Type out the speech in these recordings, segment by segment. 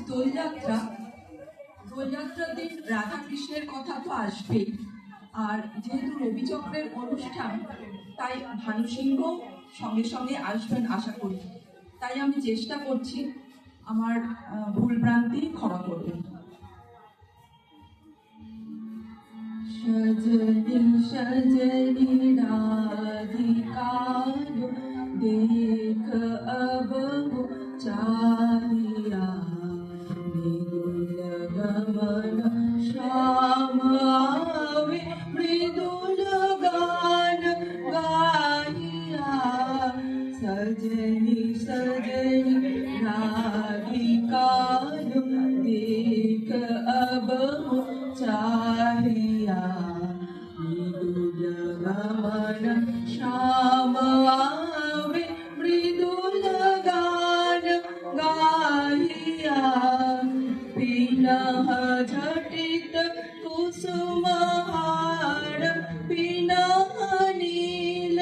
দোলযাত্রা দোলযাত্রার দিন রাধা কৃষ্ণের কথা তো আসবেই। আর যেহেতু রবিচক্রের অনুষ্ঠান, তাই ভানু সিংহ সঙ্গে সঙ্গে আসবেন আশা করি। তাই আমি চেষ্টা করছি, আমার ভুলভ্রান্তি ক্ষমা করবেন। সজনি সজনি রাধিকা देख अब वो चाहिया मृदुल गमन श्याम आवे मृदुल गान गाइया सजनी सजनी राधिका देख अब वो चाहिया मृदुल गमन श्याम आवे मृदुल गान गाहिया पिनः झटित कुसुमहार पिनः नील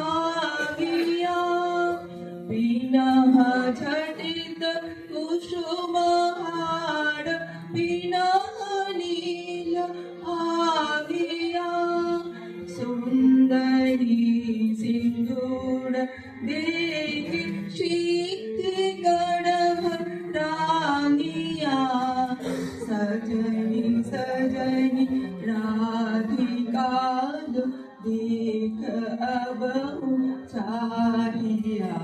आगिया पिनः झटित कुसुमहार पिनः नील आगिया सुंदरी सिंदूर देखी शीत गणभ रानिया सजनी सजनी राधिका देख अब चाहिया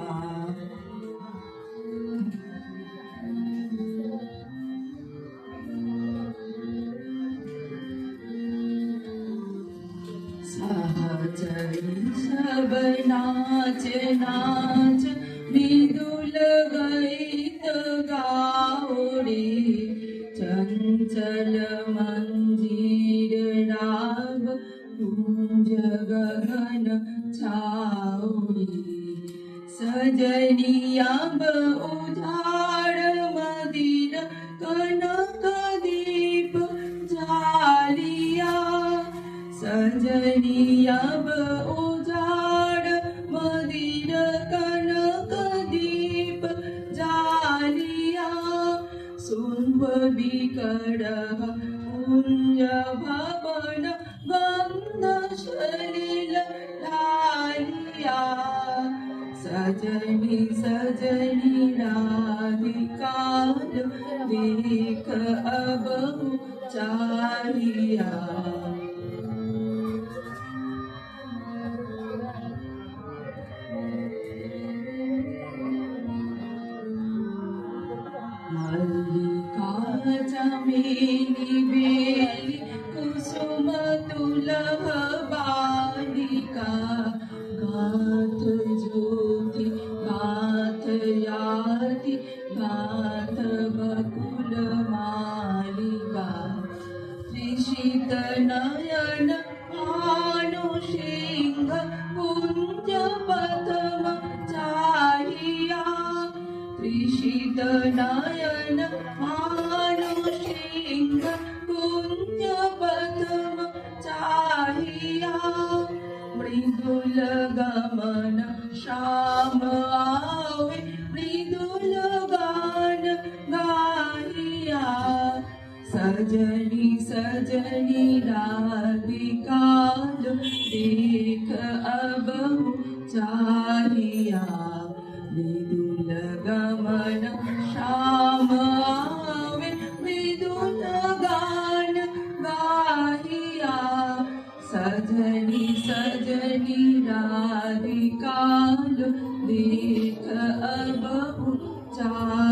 सहचरी सब नाच नाच मृदुल गीत गाओ रे चंचल मंजीर राग कुंज गगन छाओ रे सजनी अब उजाड़ मदिर कनक दीप जालिया सजनी अब उजाड़ मदिर कनक दीप जालिया सुंभ विकरह कुंज भवन गंध सलिल लालिया सजनी सजनी राधिका देख अब चाहिया मल्लिका चमेली बेली कुसुम तुलह बालिका गाथ ज्योति गाथ याति गाथ बकुल मालिका त्रिशित नयन भानु सिंह कुंज पद्म चाहिया त्रिशित नयन भानु सिंह कुंज पद्म चाहिया मृदुल गमन श्याम आवे मृदुल गान गाहिया सजनी सजनी राधिका देख अब चाहिया मृदुल गमन श्याम आवे मृदुल गान गाहिया सजनी सजनी राधिका देख अब चाहिया।